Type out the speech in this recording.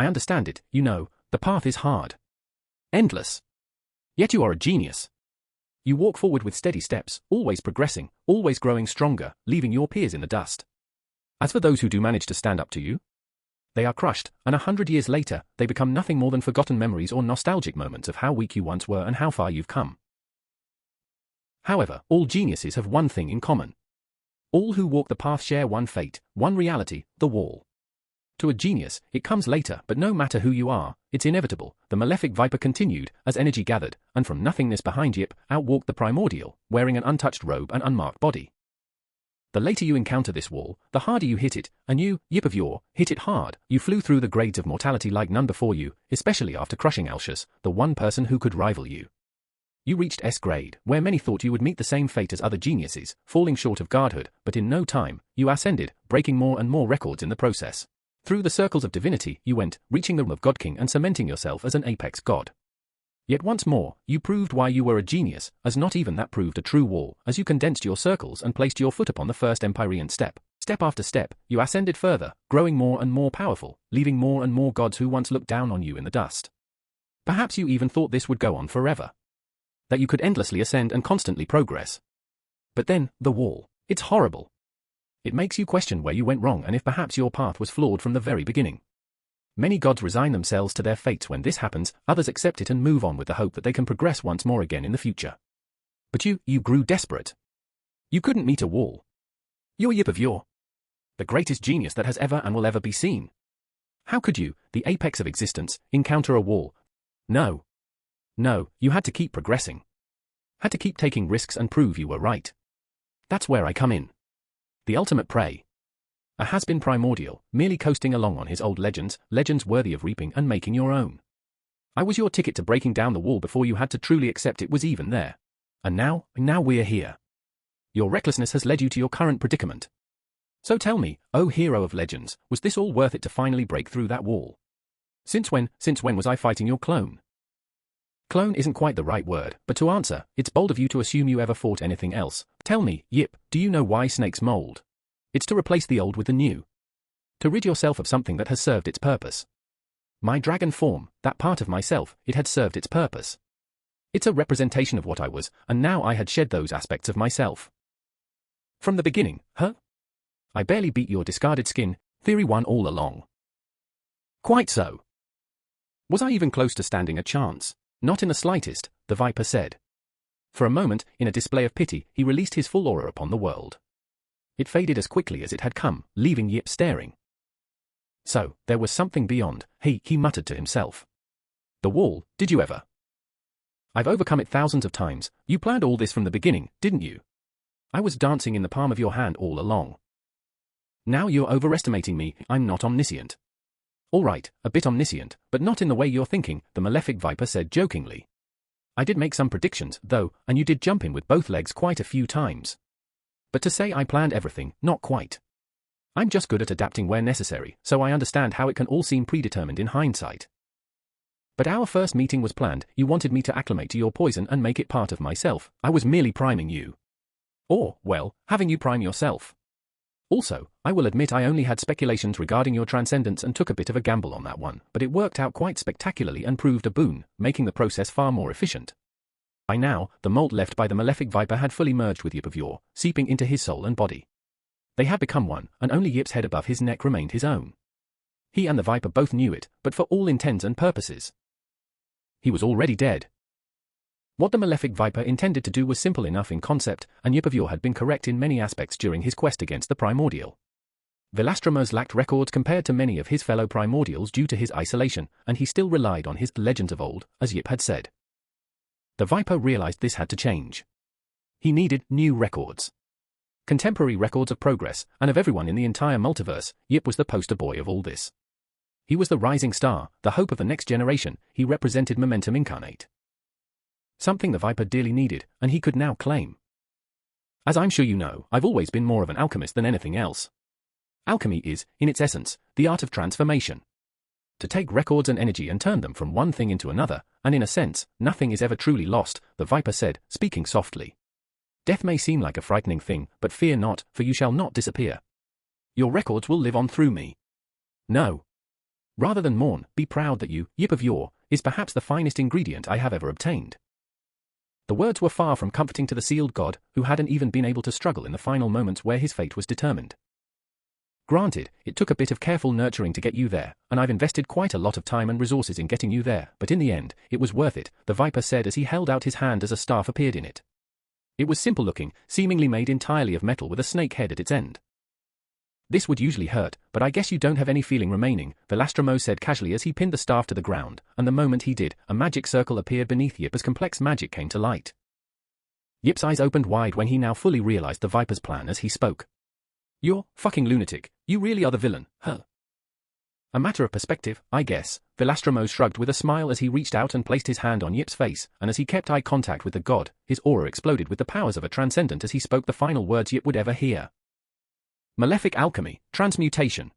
I understand it, you know, the path is hard. Endless. Yet you are a genius. You walk forward with steady steps, always progressing, always growing stronger, leaving your peers in the dust. As for those who do manage to stand up to you, they are crushed, and 100 years later, they become nothing more than forgotten memories or nostalgic moments of how weak you once were and how far you've come. However, all geniuses have one thing in common. All who walk the path share one fate, one reality, the wall. To a genius, it comes later, but no matter who you are, it's inevitable, the Malefic Viper continued, as energy gathered, and from nothingness behind Yip, outwalked the primordial, wearing an untouched robe and unmarked body. The later you encounter this wall, the harder you hit it, and you, Yip of Yore, hit it hard. You flew through the grades of mortality like none before you, especially after crushing Alcius, the one person who could rival you. You reached S grade, where many thought you would meet the same fate as other geniuses, falling short of godhood, but in no time, you ascended, breaking more and more records in the process. Through the circles of divinity, you went, reaching the realm of God King and cementing yourself as an apex god. Yet once more, you proved why you were a genius, as not even that proved a true wall, as you condensed your circles and placed your foot upon the first Empyrean step. Step after step, you ascended further, growing more and more powerful, leaving more and more gods who once looked down on you in the dust. Perhaps you even thought this would go on forever. That you could endlessly ascend and constantly progress. But then, the wall. It's horrible. It makes you question where you went wrong and if perhaps your path was flawed from the very beginning. Many gods resign themselves to their fates when this happens, others accept it and move on with the hope that they can progress once more again in the future. But you grew desperate. You couldn't meet a wall. You're Yip of Yore, the greatest genius that has ever and will ever be seen. How could you, the apex of existence, encounter a wall? No. No, you had to keep progressing. Had to keep taking risks and prove you were right. That's where I come in. The ultimate prey. A has-been primordial, merely coasting along on his old legends worthy of reaping and making your own. I was your ticket to breaking down the wall before you had to truly accept it was even there. And now we're here. Your recklessness has led you to your current predicament. So tell me, oh hero of legends, was this all worth it to finally break through that wall? Since when was I fighting your clone? Clone isn't quite the right word, but to answer, it's bold of you to assume you ever fought anything else. Tell me, Yip, do you know why snakes mold? It's to replace the old with the new. To rid yourself of something that has served its purpose. My dragon form, that part of myself, it had served its purpose. It's a representation of what I was, and now I had shed those aspects of myself. From the beginning, huh? I barely beat your discarded skin, theory won all along. Quite so. Was I even close to standing a chance? Not in the slightest, the Viper said. For a moment, in a display of pity, he released his full aura upon the world. It faded as quickly as it had come, leaving Yip staring. So, there was something beyond, he muttered to himself. The wall, did you ever? I've overcome it thousands of times. You planned all this from the beginning, didn't you? I was dancing in the palm of your hand all along. Now you're overestimating me, I'm not omniscient. All right, a bit omniscient, but not in the way you're thinking, the Malefic Viper said jokingly. I did make some predictions, though, and you did jump in with both legs quite a few times. But to say I planned everything, not quite. I'm just good at adapting where necessary, so I understand how it can all seem predetermined in hindsight. But our first meeting was planned, you wanted me to acclimate to your poison and make it part of myself. I was merely priming you. Or, well, having you prime yourself. Also, I will admit I only had speculations regarding your transcendence and took a bit of a gamble on that one, but it worked out quite spectacularly and proved a boon, making the process far more efficient. By now, the mold left by the Malefic Viper had fully merged with Yip of Yore, seeping into his soul and body. They had become one, and only Yip's head above his neck remained his own. He and the Viper both knew it, but for all intents and purposes, he was already dead. What the Malefic Viper intended to do was simple enough in concept, and Yip of Yore had been correct in many aspects during his quest against the primordial. Velastromer's lacked records compared to many of his fellow primordials due to his isolation, and he still relied on his legends of old, as Yip had said. The Viper realized this had to change. He needed new records. Contemporary records of progress, and of everyone in the entire multiverse. Yip was the poster boy of all this. He was the rising star, the hope of the next generation. He represented momentum incarnate. Something the Viper dearly needed, and he could now claim. As I'm sure you know, I've always been more of an alchemist than anything else. Alchemy is, in its essence, the art of transformation. To take records and energy and turn them from one thing into another, and in a sense, nothing is ever truly lost, the Viper said, speaking softly. Death may seem like a frightening thing, but fear not, for you shall not disappear. Your records will live on through me. No. Rather than mourn, be proud that you, Yip of Yore, is perhaps the finest ingredient I have ever obtained. The words were far from comforting to the sealed god, who hadn't even been able to struggle in the final moments where his fate was determined. Granted, it took a bit of careful nurturing to get you there, and I've invested quite a lot of time and resources in getting you there, but in the end, it was worth it, the Viper said as he held out his hand as a staff appeared in it. It was simple looking, seemingly made entirely of metal with a snake head at its end. This would usually hurt, but I guess you don't have any feeling remaining, Velastromo said casually as he pinned the staff to the ground, and the moment he did, a magic circle appeared beneath Yip as complex magic came to light. Yip's eyes opened wide when he now fully realized the Viper's plan as he spoke. You're fucking lunatic, you really are the villain, huh? A matter of perspective, I guess, Velastromo shrugged with a smile as he reached out and placed his hand on Yip's face, and as he kept eye contact with the god, his aura exploded with the powers of a transcendent as he spoke the final words Yip would ever hear. Malefic alchemy, transmutation.